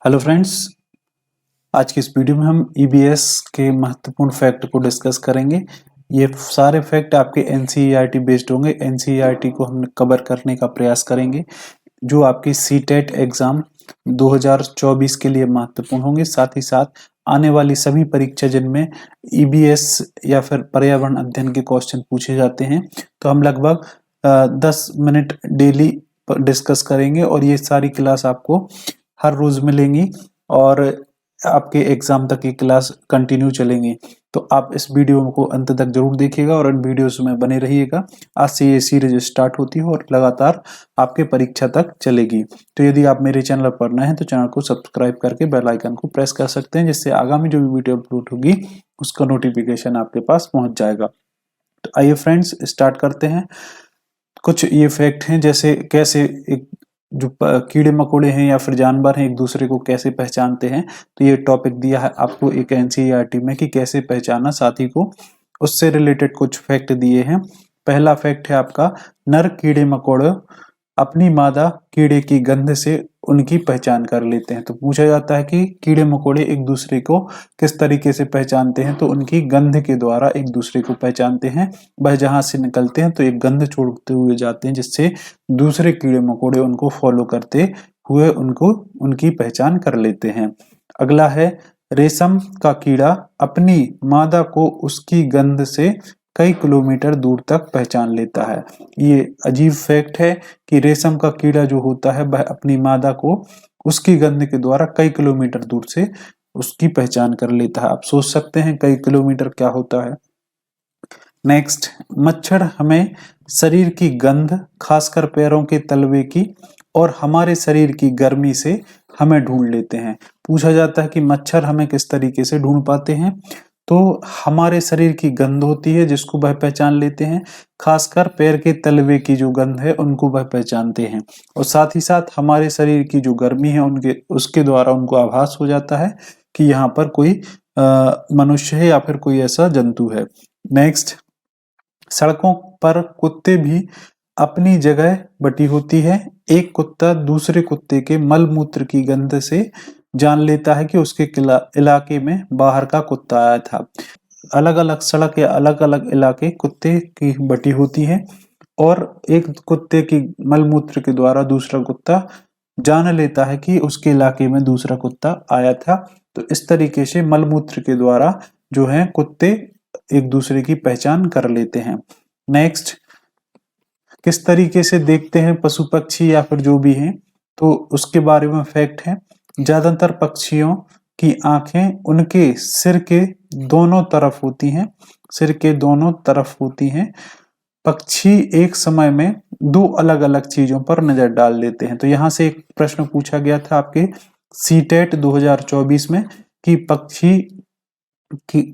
Hello friends, आज की इस वीडियो में हम ईबीएस के महत्वपूर्ण फैक्ट को डिस्कस करेंगे। ये सारे फैक्ट आपके एनसीईआरटी बेस्ड होंगे। एनसीईआरटी को हम कवर करने का प्रयास करेंगे जो आपकी सीटेट एग्जाम 2024 के लिए महत्वपूर्ण होंगे। साथ ही साथ आने वाली सभी परीक्षा जिनमें ईबीएस या फिर पर्यावरण अध्ययन के क्वेश्चन पूछे जाते हैं, तो हम लगभग 10 मिनट डेली डिस्कस करेंगे और ये सारी क्लास आपको हर रोज मिलेंगी और आपके एग्जाम तक ये क्लास कंटिन्यू चलेंगी। तो आप इस वीडियो को अंत तक जरूर देखिएगा और इन वीडियोस में बने रहिएगा। आज से ये सीरीज स्टार्ट होती है और लगातार आपके परीक्षा तक चलेगी। तो यदि आप मेरे चैनल पर नए हैं तो चैनल को सब्सक्राइब करके बेल आइकन को प्रेस कर सकते हैं, जिससे आगामी जो भी वीडियो अपलोड होगी उसका नोटिफिकेशन आपके पास पहुंच जाएगा। तो आइए फ्रेंड्स, स्टार्ट करते हैं। कुछ ये फैक्ट हैं, जैसे कैसे एक जो कीड़े मकोड़े हैं या फिर जानवर हैं एक दूसरे को कैसे पहचानते हैं। तो ये टॉपिक दिया है आपको एक एनसीईआरटी में कि कैसे पहचाना साथी को, उससे रिलेटेड कुछ फैक्ट दिए हैं। पहला फैक्ट है आपका, नर कीड़े मकोड़े अपनी मादा कीड़े की गंध से उनकी पहचान कर लेते हैं। तो पूछा जाता है कि कीड़े मकोड़े एक दूसरे को किस तरीके से पहचानते हैं, तो उनकी गंध के द्वारा एक दूसरे को पहचानते हैं। वह जहां से निकलते हैं तो एक गंध छोड़ते हुए जाते हैं, जिससे दूसरे कीड़े मकोड़े उनको फॉलो करते हुए उनको उनकी पहचान कर लेते हैं। अगला है, रेशम का कीड़ा अपनी मादा को उसकी गंध से कई किलोमीटर दूर तक पहचान लेता है। ये अजीब फैक्ट है कि रेशम का कीड़ा जो होता है वह अपनी मादा को उसकी गंध के द्वारा कई किलोमीटर दूर से उसकी पहचान कर लेता है। आप सोच सकते हैं कई किलोमीटर क्या होता है। नेक्स्ट, मच्छर हमें शरीर की गंध, खासकर पैरों के तलवे की और हमारे शरीर की गर्मी से हमें ढूंढ लेते हैं। पूछा जाता है कि मच्छर हमें किस तरीके से ढूंढ पाते हैं, तो हमारे शरीर की गंध होती है जिसको वह पहचान लेते हैं। खासकर पैर के तलवे की जो गंध है उनको वह पहचानते हैं, और साथ ही साथ हमारे शरीर की जो गर्मी है उनके उसके द्वारा उनको आभास हो जाता है कि यहाँ पर कोई मनुष्य है या फिर कोई ऐसा जंतु है। नेक्स्ट, सड़कों पर कुत्ते भी अपनी जगह बटी होती है। एक कुत्ता दूसरे कुत्ते के मल मूत्र की गंध से जान लेता है कि उसके इलाके में बाहर का कुत्ता आया था। अलग अलग सड़क या अलग अलग इलाके कुत्ते की बटी होती है और एक कुत्ते की मल मूत्र के द्वारा दूसरा कुत्ता जान लेता है कि उसके इलाके में दूसरा कुत्ता आया था। तो इस तरीके से मल मूत्र के द्वारा जो है कुत्ते एक दूसरे की पहचान कर लेते हैं। नेक्स्ट, किस तरीके से देखते हैं पशु पक्षी या फिर जो भी हैं, तो उसके बारे में फैक्ट है। ज्यादातर पक्षियों की आंखें उनके सिर के दोनों तरफ होती हैं। सिर के दोनों तरफ होती हैं। पक्षी एक समय में दो अलग अलग चीजों पर नजर डाल लेते हैं। तो यहाँ से एक प्रश्न पूछा गया था आपके सीटेट 2024 में कि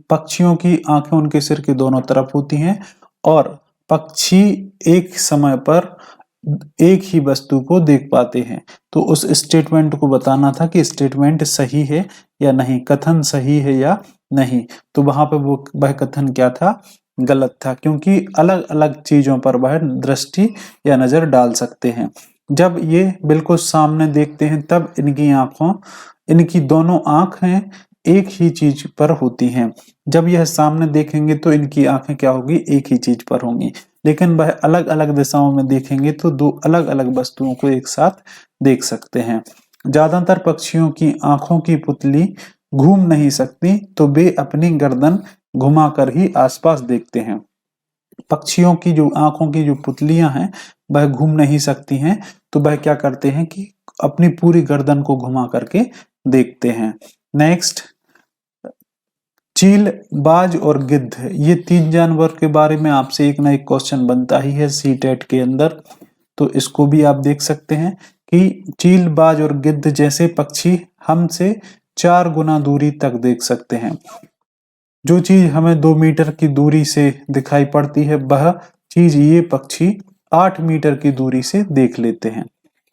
पक्षियों की आंखें उनके सिर के दोनों तरफ होती हैं और पक्षी एक समय पर एक ही वस्तु को देख पाते हैं। तो उस स्टेटमेंट को बताना था कि स्टेटमेंट सही है या नहीं, कथन सही है या नहीं। तो वहां पे वह कथन क्या था, गलत था, क्योंकि अलग अलग चीजों पर वह दृष्टि या नजर डाल सकते हैं। जब ये बिल्कुल सामने देखते हैं तब इनकी दोनों आंखें एक ही चीज पर होती हैं। जब यह सामने देखेंगे तो इनकी आंखें क्या होगी, एक ही चीज पर होंगी। लेकिन वह अलग अलग दिशाओं में देखेंगे तो दो अलग अलग वस्तुओं को एक साथ देख सकते हैं। ज्यादातर पक्षियों की आंखों की पुतली घूम नहीं सकती, तो वे अपनी गर्दन घुमाकर ही आसपास देखते हैं। पक्षियों की जो आंखों की जो पुतलियां हैं वह घूम नहीं सकती हैं, तो वह क्या करते हैं कि अपनी पूरी गर्दन को घुमा करके देखते हैं। नेक्स्ट, चील, बाज और गिद्ध, ये तीन जानवर के बारे में आपसे एक ना एक क्वेश्चन बनता ही है सीटेट के अंदर। तो इसको भी आप देख सकते हैं कि चील, बाज और गिद्ध जैसे पक्षी हमसे 4 गुना दूरी तक देख सकते हैं। जो चीज हमें 2 मीटर की दूरी से दिखाई पड़ती है वह चीज ये पक्षी 8 मीटर की दूरी से देख लेते हैं।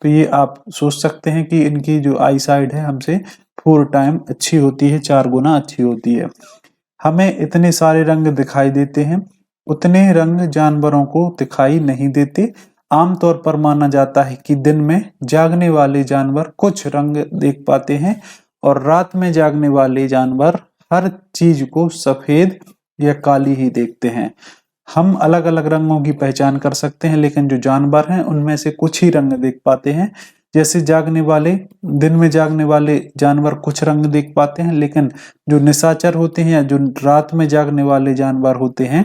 तो ये आप सोच सकते हैं कि इनकी जो आई साइड है हमसे 4 टाइम अच्छी होती है, 4 गुना अच्छी होती है। हमें इतने सारे रंग दिखाई देते हैं, उतने रंग जानवरों को दिखाई नहीं देते। आमतौर पर माना जाता है कि दिन में जागने वाले जानवर कुछ रंग देख पाते हैं और रात में जागने वाले जानवर हर चीज को सफेद या काली ही देखते हैं। हम अलग अलग रंगों की पहचान कर सकते हैं, लेकिन जो जानवर हैं उनमें से कुछ ही रंग देख पाते हैं। जैसे दिन में जागने वाले जानवर कुछ रंग देख पाते हैं, लेकिन जो निशाचर होते हैं या जो रात में जागने वाले जानवर होते हैं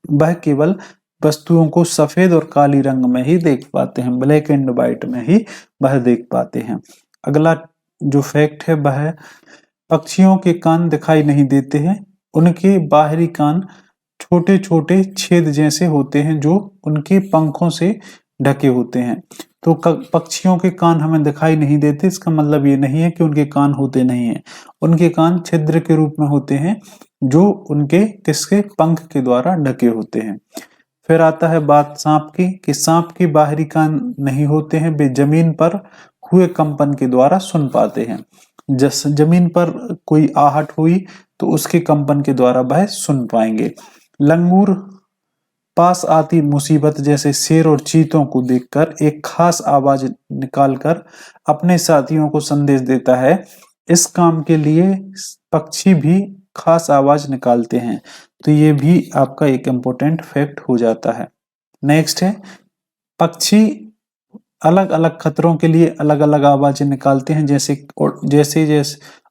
वह केवल वस्तुओं को सफेद और काली रंग में ही देख पाते हैं, ब्लैक एंड व्हाइट में ही वह देख पाते हैं। अगला जो फैक्ट है वह है पक्षियों के कान दिखाई नहीं देते हैं, उनके बाहरी कान छोटे छोटे छेद जैसे होते हैं जो उनके पंखों से ढके होते हैं। तो पक्षियों के कान हमें दिखाई नहीं देते, इसका मतलब ये नहीं है कि उनके कान होते नहीं हैं। उनके कान छिद्र के रूप में होते हैं जो उनके किसके पंख के द्वारा ढके होते हैं। फिर आता है बात सांप की, कि सांप के बाहरी कान नहीं होते हैं, वे जमीन पर हुए कंपन के द्वारा सुन पाते हैं। जमीन पर कोई आहट हुई तो उसके कंपन के द्वारा वह सुन पाएंगे। लंगूर पास आती मुसीबत जैसे शेर और चीतों को देखकर एक खास आवाज निकालकर अपने साथियों को संदेश देता है। इस काम के लिए पक्षी भी खास आवाज निकालते हैं। तो ये भी आपका एक इम्पोर्टेंट फैक्ट हो जाता है। नेक्स्ट है पक्षी अलग अलग खतरों के लिए अलग अलग आवाजें निकालते हैं। जैसे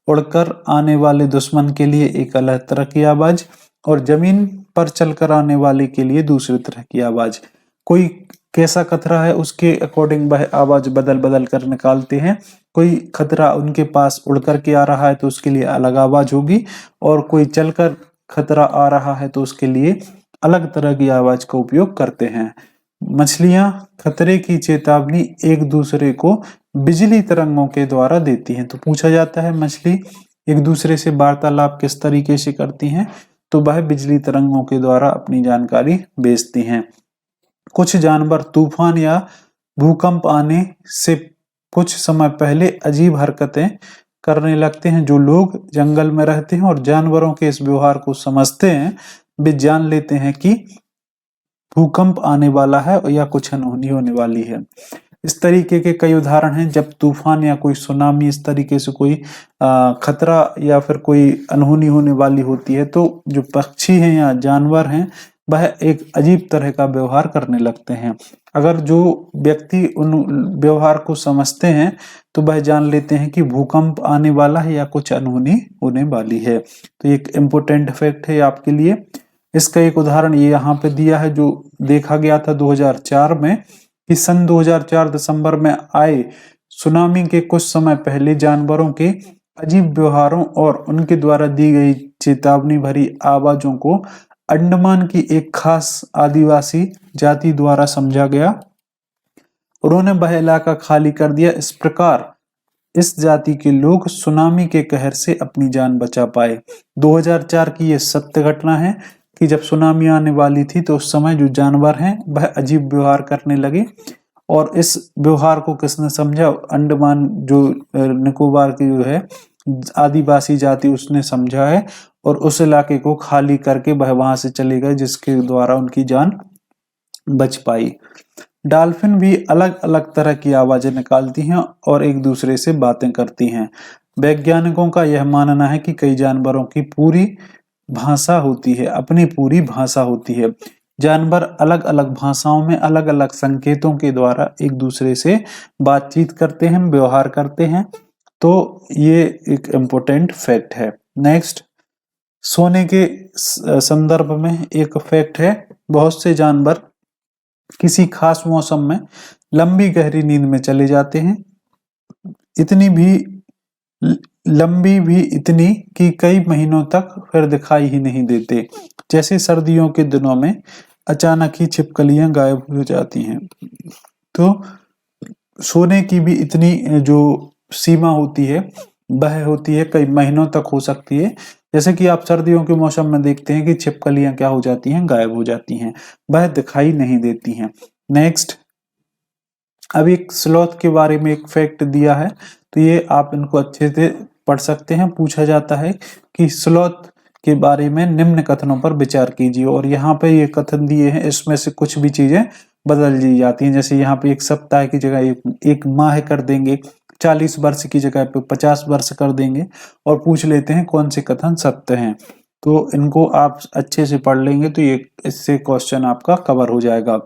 उड़कर आने वाले दुश्मन के लिए एक अलग तरह की आवाज और जमीन पर चलकर आने वाले के लिए दूसरी तरह की आवाज। कोई कैसा खतरा है उसके अकॉर्डिंग वह आवाज बदल बदल कर निकालते हैं। कोई खतरा उनके पास उड़ करके आ रहा है तो उसके लिए अलग आवाज होगी, और कोई चलकर खतरा आ रहा है तो उसके लिए अलग तरह की आवाज का उपयोग करते हैं। मछलियां खतरे की चेतावनी एक दूसरे को बिजली तरंगों के द्वारा देती हैं। तो पूछा जाता है मछली एक दूसरे से वार्तालाप किस तरीके से करती हैं, तो वह बिजली तरंगों के द्वारा अपनी जानकारी भेजती हैं। कुछ जानवर तूफान या भूकंप आने से कुछ समय पहले अजीब हरकतें करने लगते हैं। जो लोग जंगल में रहते हैं और जानवरों के इस व्यवहार को समझते हैं वे जान लेते हैं कि भूकंप आने वाला है या कुछ अनहोनी होने वाली है। इस तरीके के कई उदाहरण हैं जब तूफान या कोई सुनामी इस तरीके से कोई खतरा या फिर कोई अनहोनी होने वाली होती है तो जो पक्षी हैं या जानवर हैं वह एक अजीब तरह का व्यवहार करने लगते हैं। अगर जो व्यक्ति उन व्यवहार को समझते हैं तो वह जान लेते हैं कि भूकंप आने वाला है या कुछ अनहोनी होने वाली है। तो एक इम्पोर्टेंट फैक्ट है आपके लिए। इसका एक उदाहरण ये यहाँ पे दिया है जो देखा गया था 2004 में, कि सन 2004 दिसंबर में आए सुनामी के कुछ समय पहले जानवरों के अजीब व्यवहारों और उनके द्वारा दी गई चेतावनी भरी आवाजों को अंडमान की एक खास आदिवासी जाति द्वारा समझा गया। उन्होंने वह इलाका खाली कर दिया। इस प्रकार इस जाति के लोग सुनामी के कहर से अपनी जान बचा पाए। 2004 की यह सत्य घटना है कि जब सुनामी आने वाली थी तो उस समय जो जानवर हैं वह अजीब व्यवहार करने लगे, और इस व्यवहार को किसने समझा? अंडमान जो निकोबार की जो है आदिवासी जाति उसने समझा है और उस इलाके को खाली करके वह वहां से चले गए, जिसके द्वारा उनकी जान बच पाई। डॉल्फिन भी अलग अलग तरह की आवाजें निकालती हैं और एक दूसरे से बातें करती हैं। वैज्ञानिकों का यह मानना है कि कई जानवरों की पूरी भाषा होती है, अपनी पूरी भाषा होती है। जानवर अलग अलग भाषाओं में अलग अलग संकेतों के द्वारा एक दूसरे से बातचीत करते हैं, व्यवहार करते हैं। तो ये एक इम्पोर्टेंट फैक्ट है। नेक्स्ट, सोने के संदर्भ में एक फैक्ट है। बहुत से जानवर किसी खास मौसम में लंबी गहरी नींद में चले जाते हैं, लंबी भी इतनी कि कई महीनों तक फिर दिखाई ही नहीं देते। जैसे सर्दियों के दिनों में अचानक ही छिपकलियां गायब हो जाती हैं। तो सोने की भी इतनी जो सीमा होती है वह होती है कई महीनों तक हो सकती है। जैसे कि आप सर्दियों के मौसम में देखते हैं कि छिपकलियां क्या हो जाती हैं, गायब हो जाती हैं, वह दिखाई नहीं देती हैं। नेक्स्ट, अब एक स्लॉथ के बारे में एक फैक्ट दिया है, तो ये आप इनको अच्छे से पढ़ सकते हैं। पूछा जाता है कि स्लॉथ के बारे में निम्न कथनों पर विचार कीजिए, और यहाँ पे ये कथन दिए हैं, इसमें से कुछ भी चीजें बदल दी जाती हैं। जैसे यहाँ पे एक सप्ताह की जगह एक माह कर देंगे, 40 वर्ष की जगह पे 50 वर्ष कर देंगे और पूछ लेते हैं कौन से कथन सत्य हैं। तो इनको आप अच्छे से पढ़ लेंगे तो ये इससे क्वेश्चन आपका कवर हो जाएगा।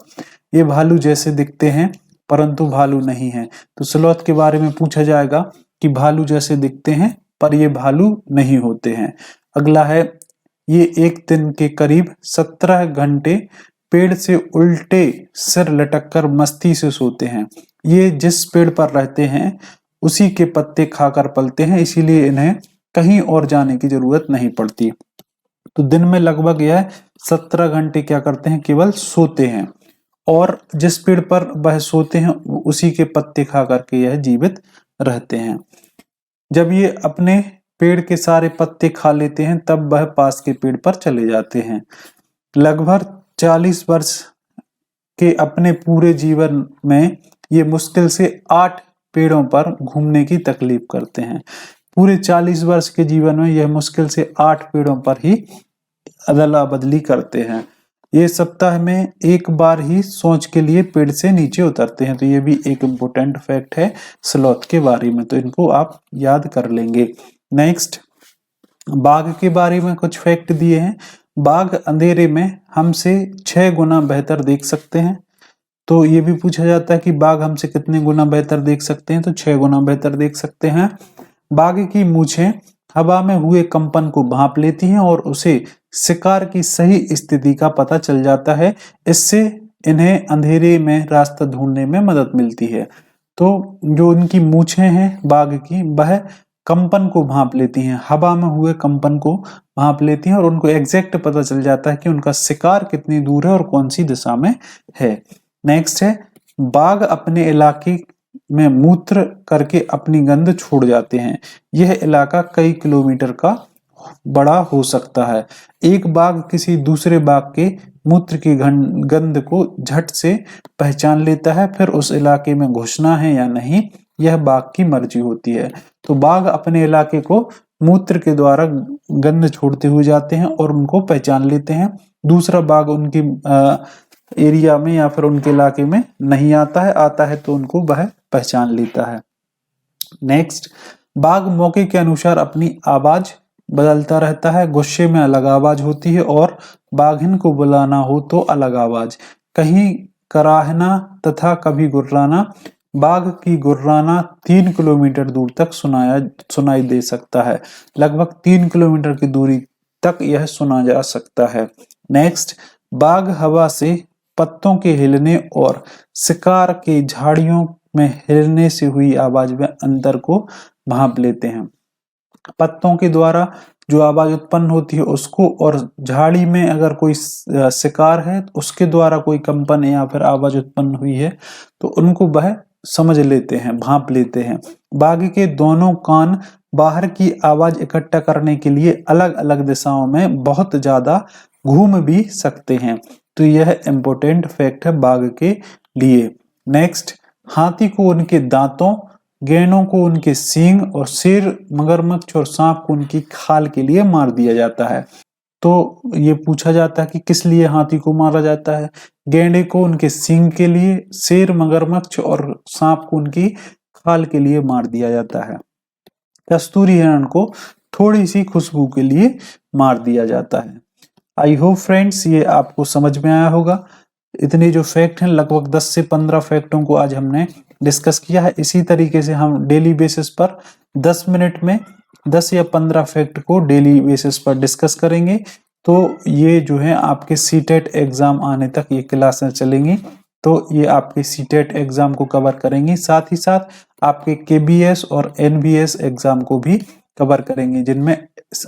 ये भालू जैसे दिखते हैं परंतु भालू नहीं है। तो स्लॉथ के बारे में पूछा जाएगा कि भालू जैसे दिखते हैं पर ये भालू नहीं होते हैं। अगला है, ये एक दिन के करीब 17 घंटे पेड़ से उल्टे सिर लटक कर मस्ती से सोते हैं। ये जिस पेड़ पर रहते हैं उसी के पत्ते खाकर पलते हैं, इसीलिए इन्हें कहीं और जाने की जरूरत नहीं पड़ती। तो दिन में लगभग यह 17 घंटे क्या करते हैं, केवल सोते हैं, और जिस पेड़ पर वह सोते हैं उसी के पत्ते खा करके यह जीवित रहते हैं। जब ये अपने पेड़ के सारे पत्ते खा लेते हैं तब वह पास के पेड़ पर चले जाते हैं। लगभग 40 वर्ष के अपने पूरे जीवन में ये मुश्किल से 8 पेड़ों पर घूमने की तकलीफ करते हैं। पूरे 40 वर्ष के जीवन में यह मुश्किल से 8 पेड़ों पर ही अदला बदली करते हैं। ये सप्ताह में एक बार ही सोच के लिए पेड़ से नीचे उतरते हैं। तो ये भी एक इम्पोर्टेंट फैक्ट है स्लॉथ के बारे में, तो इनको आप याद कर लेंगे। नेक्स्ट, बाघ के बारे में कुछ फैक्ट दिए हैं। बाघ अंधेरे में हमसे 6 गुना बेहतर देख सकते हैं। तो ये भी पूछा जाता है कि बाघ हमसे कितने गुना बेहतर देख सकते हैं, तो 6 गुना बेहतर देख सकते हैं। बाघ की मूंछें हवा में हुए कंपन को भांप लेती हैं और उसे शिकार की सही स्थिति का पता चल जाता है। इससे इन्हें अंधेरे में रास्ता ढूंढने में मदद मिलती है। तो जो उनकी मूंछें हैं बाघ की, वह कंपन को भांप लेती हैं, हवा में हुए कंपन को भांप लेती हैं और उनको एग्जैक्ट पता चल जाता है कि उनका शिकार कितनी दूर है और कौन सी दिशा में है। नेक्स्ट है, बाघ अपने इलाके में मूत्र करके अपनी गंध छोड़ जाते हैं। यह इलाका कई किलोमीटर का बड़ा हो सकता है। एक बाघ किसी दूसरे बाघ के मूत्र की गंध को झट से पहचान लेता है, फिर उस इलाके में घुसना है या नहीं यह बाघ की मर्जी होती है। तो बाघ अपने इलाके को मूत्र के द्वारा गंध छोड़ते हुए जाते हैं और उनको पहचान लेते हैं। दूसरा बाघ उनकी एरिया में या फिर उनके इलाके में नहीं आता है तो उनको वह पहचान लेता है। नेक्स्ट, बाघ मौके के अनुसार अपनी आवाज बदलता रहता है। गुस्से में अलग आवाज होती है और बाघिन को बुलाना हो तो अलग आवाज। कहीं कराहना तथा कभी गुर्राना। बाघ की गुर्राना 3 किलोमीटर दूर तक सुनाई दे सकता है। लगभग 3 किलोमीटर की दूरी तक यह सुना जा सकता है। नेक्स्ट, बाघ हवा से पत्तों के हिलने और शिकार के झाड़ियों में हिलने से हुई आवाज में अंतर को भांप लेते हैं। पत्तों के द्वारा जो आवाज उत्पन्न होती है उसको, और झाड़ी में अगर कोई शिकार है उसके द्वारा कोई कंपन या फिर आवाज उत्पन्न हुई है तो उनको वह समझ लेते हैं, भांप लेते हैं। बाघ के दोनों कान बाहर की आवाज इकट्ठा करने के लिए अलग अलग दिशाओं में बहुत ज्यादा घूम भी सकते हैं। तो यह इंपॉर्टेंट फैक्ट है बाघ के लिए। नेक्स्ट, हाथी को उनके दांतों, गैंडों को उनके सींग और शेर, मगरमच्छ और सांप को उनकी खाल के लिए मार दिया जाता है। तो ये पूछा जाता है कि किस लिए हाथी को मारा जाता है। गैंडे को उनके सींग के लिए, शेर, मगरमच्छ और सांप को उनकी खाल के लिए मार दिया जाता है। कस्तूरी हिरण को थोड़ी सी खुशबू के लिए मार दिया जाता है। आई होप फ्रेंड्स ये आपको समझ में आया होगा। इतने जो फैक्ट हैं, लगभग 10 से 15 फैक्टों को आज हमने डिस्कस किया है। इसी तरीके से हम डेली बेसिस पर 10 मिनट में 10 या 15 फैक्ट को डेली बेसिस पर डिस्कस करेंगे। तो ये जो है आपके सीटेट एग्जाम आने तक ये क्लासें चलेंगी। तो ये आपके सीटेट एग्जाम को कवर करेंगे, साथ ही साथ आपके केबीएस और एनबीएस एग्जाम को भी कवर करेंगे जिनमें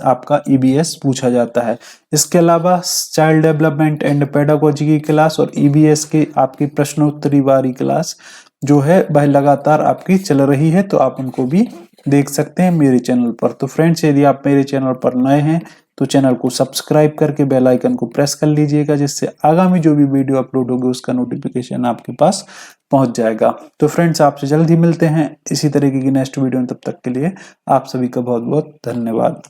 आपका ईबीएस पूछा जाता है। इसके अलावा चाइल्ड डेवलपमेंट एंड पेडागोजी की क्लास और ईबीएस के आपकी प्रश्नोत्तरी वाली क्लास जो है वह लगातार आपकी चल रही है, तो आप उनको भी देख सकते हैं मेरे चैनल पर। तो फ्रेंड्स, यदि आप मेरे चैनल पर नए हैं तो चैनल को सब्सक्राइब करके बेल आइकन को प्रेस कर लीजिएगा, जिससे आगामी जो भी वीडियो अपलोड होगी उसका नोटिफिकेशन आपके पास पहुंच जाएगा। तो फ्रेंड्स, आपसे जल्द ही मिलते हैं इसी तरीके की नेक्स्ट वीडियो में। तब तक के लिए आप सभी का बहुत बहुत धन्यवाद।